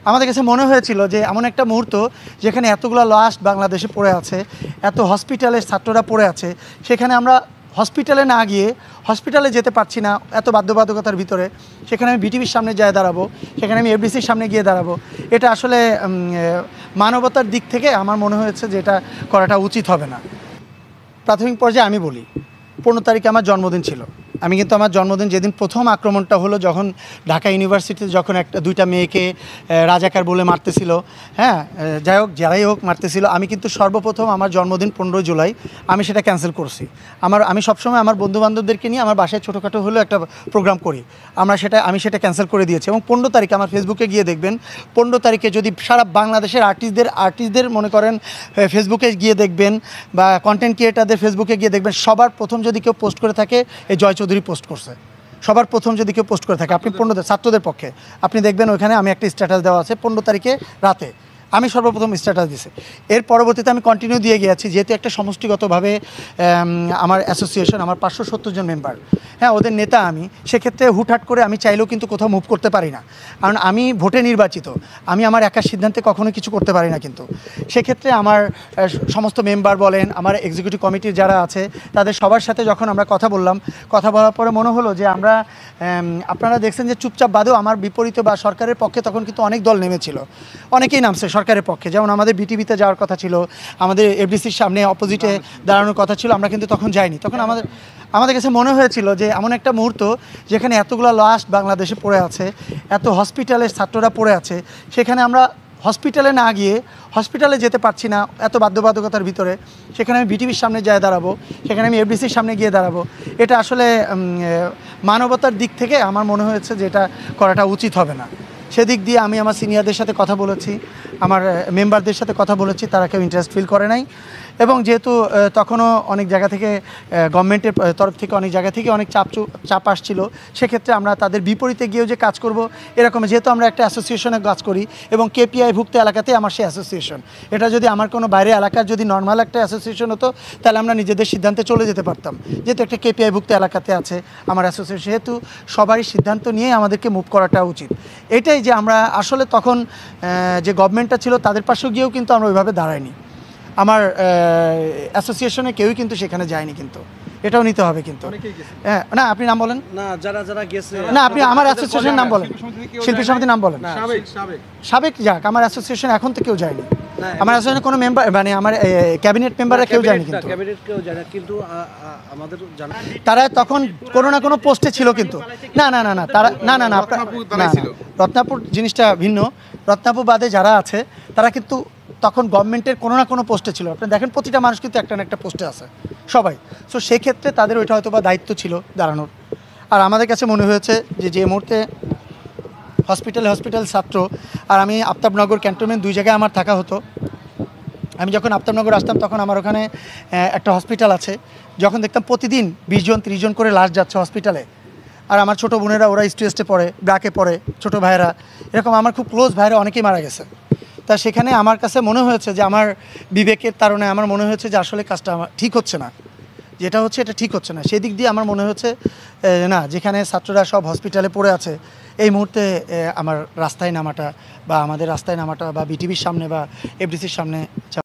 আমাদের কাছে মনে হয়েছিল যে এমন একটা মুহূর্ত যেখানে এতগুলো লাশ বাংলাদেশে পড়ে আছে, এত হসপিটালের ছাত্ররা পড়ে আছে, সেখানে আমরা হসপিটালে না গিয়ে হসপিটালে যেতে পারছি না এত বাধ্যবাধকতার ভিতরে, সেখানে আমি বিটিভির সামনে যায় দাঁড়াবো, সেখানে আমি এফডিসির সামনে গিয়ে দাঁড়াবো। এটা আসলে মানবতার দিক থেকে আমার মনে হয়েছে যে এটা করাটা উচিত হবে না। প্রাথমিক পর্যায়ে আমি বলি, 15 তারিখে আমার জন্মদিন ছিল। আমি কিন্তু আমার জন্মদিন যেদিন প্রথম আক্রমণটা হলো, যখন ঢাকা ইউনিভার্সিটিতে যখন দুইটা মেয়েকে রাজাকার বলে মারতেছিল, হ্যাঁ যাই হোক যারাই হোক মারতেছিল, আমি কিন্তু সর্বপ্রথম আমার জন্মদিন 15 জুলাই আমি সেটা ক্যান্সেল করছি। আমি সবসময় আমার বন্ধুবান্ধবদেরকে নিয়ে আমার বাসায় ছোটোখাটো হলেও একটা প্রোগ্রাম করি, আমি সেটা ক্যান্সেল করে দিয়েছি। এবং 15 তারিখে আমার ফেসবুকে গিয়ে দেখবেন, 15 তারিখে যদি সারা বাংলাদেশের আর্টিস্টদের মনে করেন ফেসবুকে গিয়ে দেখবেন, বা কন্টেন্ট ক্রিয়েটারদের ফেসবুকে গিয়ে দেখবেন, সবার প্রথম যদি কেউ পোস্ট করে থাকে এই জয় চৌধুরী পোস্ট করছে। সবার প্রথম যদি কেউ পোস্ট করে থাকে, আপনি 15 ছাত্রদের পক্ষে আপনি দেখবেন ওইখানে আমি একটা স্ট্যাটাস দেওয়া আছে 15 তারিখে রাতে, আমি সর্বপ্রথম স্ট্যাটাস দিছি। এর পরবর্তীতে আমি কন্টিনিউ দিয়ে গিয়েছি, যেহেতু একটা সমষ্টিগতভাবে আমার অ্যাসোসিয়েশন, আমার 570 জন মেম্বার, হ্যাঁ ওদের নেতা আমি, সেক্ষেত্রে হুটহাট করে আমি চাইলেও কিন্তু কোথাও মুভ করতে পারি না, কারণ আমি ভোটে নির্বাচিত, আমি আমার একার সিদ্ধান্তে কখনো কিছু করতে পারি না। কিন্তু সেক্ষেত্রে আমার সমস্ত মেম্বার বলেন, আমার এক্সিকিউটিভ কমিটির যারা আছে, তাদের সবার সাথে যখন আমরা কথা বললাম, কথা বলার পরে মনে হলো যে আমরা আপনারা দেখছেন যে চুপচাপ বাদেও আমার বিপরীতে বা সরকারের পক্ষে তখন কিন্তু অনেক দল নেমেছিল, অনেকেই নামছে সরকারের পক্ষে। যেমন আমাদের বিটিভিতে যাওয়ার কথা ছিল, আমাদের এফডিসির সামনে অপোজিটে দাঁড়ানোর কথা ছিল, আমরা কিন্তু তখন যাইনি। তখন আমাদের কাছে মনে হয়েছিল যে এমন একটা মুহূর্ত যেখানে এতগুলো লাশ বাংলাদেশে পড়ে আছে, এত হসপিটালের ছাত্ররা পড়ে আছে, সেখানে আমরা হসপিটালে না গিয়ে হসপিটালে যেতে পারছি না এত বাধ্যবাধকতার ভিতরে, সেখানে আমি বিটিভির সামনে যায় দাঁড়াবো, সেখানে আমি এফডিসির সামনে গিয়ে দাঁড়াবো। এটা আসলে মানবতার দিক থেকে আমার মনে হয়েছে যে এটা করাটা উচিত হবে না। সেদিক দিয়ে আমি আমার সিনিয়রদের সাথে কথা বলেছি, আমার মেম্বারদের সাথে কথা বলেছি, তারা কেউ ইন্টারেস্ট ফিল করে নাই। এবং যেহেতু তখনও অনেক জায়গা থেকে গভর্নমেন্টের তরফ থেকে অনেক জায়গা থেকে অনেক চাপ আসছিল, সেক্ষেত্রে আমরা তাদের বিপরীতে গিয়েও যে কাজ করব এরকম, যেহেতু আমরা একটা অ্যাসোসিয়েশনে কাজ করি এবং কেপিআইভুক্ত এলাকাতেই আমার সেই অ্যাসোসিয়েশন, এটা যদি আমার কোনো বাইরে এলাকার যদি নর্মাল একটা অ্যাসোসিয়েশন হতো তাহলে আমরা নিজেদের সিদ্ধান্তে চলে যেতে পারতাম। যেহেতু একটা কেপিআইভুক্ত এলাকাতে আছে আমার অ্যাসোসিয়েশন, সেহেতু সবারই সিদ্ধান্ত নিয়ে আমাদেরকে মুভ করাটা উচিত। এটাই যে আমরা আসলে তখন যে গভর্নমেন্টটা ছিল তাদের পাশেও গিয়েও কিন্তু আমরা ওইভাবে দাঁড়াইনি, আমার অ্যাসোসিয়েশনে কেউই কিন্তু সেখানে যায়নি, কিন্তু এটাও নিতে হবে। কিন্তু হ্যাঁ, না আপনি নাম বলেন না, যারা গেছে না, আপনি আমার অ্যাসোসিয়েশনের নাম বলেন, শিল্পী সমিতির নাম বলেন। সাবেক যাক, আমার অ্যাসোসিয়েশন এখন তো কেউ যায়নি, আমার অ্যাসোসিয়েশনে কোনো মেম্বার মানে আমার ক্যাবিনেট মেম্বাররা কেউ যায়নি, কিন্তু আমাদের তারা তখন কোনো না কোনো পোস্টে ছিল। কিন্তু না না না না তারা না না না রত্নাপুর জিনিসটা ভিন্ন। রত্নাপুর বাদে যারা আছে তারা কিন্তু তখন গভর্নমেন্টের কোনো না কোনো পোস্টে ছিল। আপনি দেখেন প্রতিটা মানুষ কিন্তু একটা না একটা পোস্টে আছে সবাই। সো সেক্ষেত্রে তাদের ওইটা হয়তো বা দায়িত্ব ছিল দাঁড়ানোর। আর আমাদের কাছে মনে হয়েছে যে মুহূর্তে হসপিটাল ছাত্র, আর আমি আফতাবনগর ক্যান্টনমেন্ট দুই জায়গায় আমার থাকা হতো। আমি যখন আফতাবনগর আসতাম তখন আমার ওখানে একটা হসপিটাল আছে, যখন দেখতাম প্রতিদিন 20 জন 30 জন করে লাশ যাচ্ছে হসপিটালে, আর আমার ছোটো বোনেরা ওরা স্টুডেন্টে পড়ে, ব্রাকে পড়ে, ছোটো ভাইয়েরা, এরকম আমার খুব ক্লোজ ভাইয়েরা অনেকেই মারা গেছে। তা সেখানে আমার কাছে মনে হয়েছে যে আমার বিবেকের তাড়নায় আমার মনে হয়েছে যে আসলে কাজটা আমার ঠিক হচ্ছে না, যেটা হচ্ছে এটা ঠিক হচ্ছে না। সেদিক দিয়ে আমার মনে হচ্ছে না, যেখানে ছাত্ররা সব হসপিটালে পড়ে আছে এই মুহূর্তে আমার রাস্তায় নামাটা বা আমাদের রাস্তায় নামাটা বা বিটিভির সামনে বা এফডিসির সামনে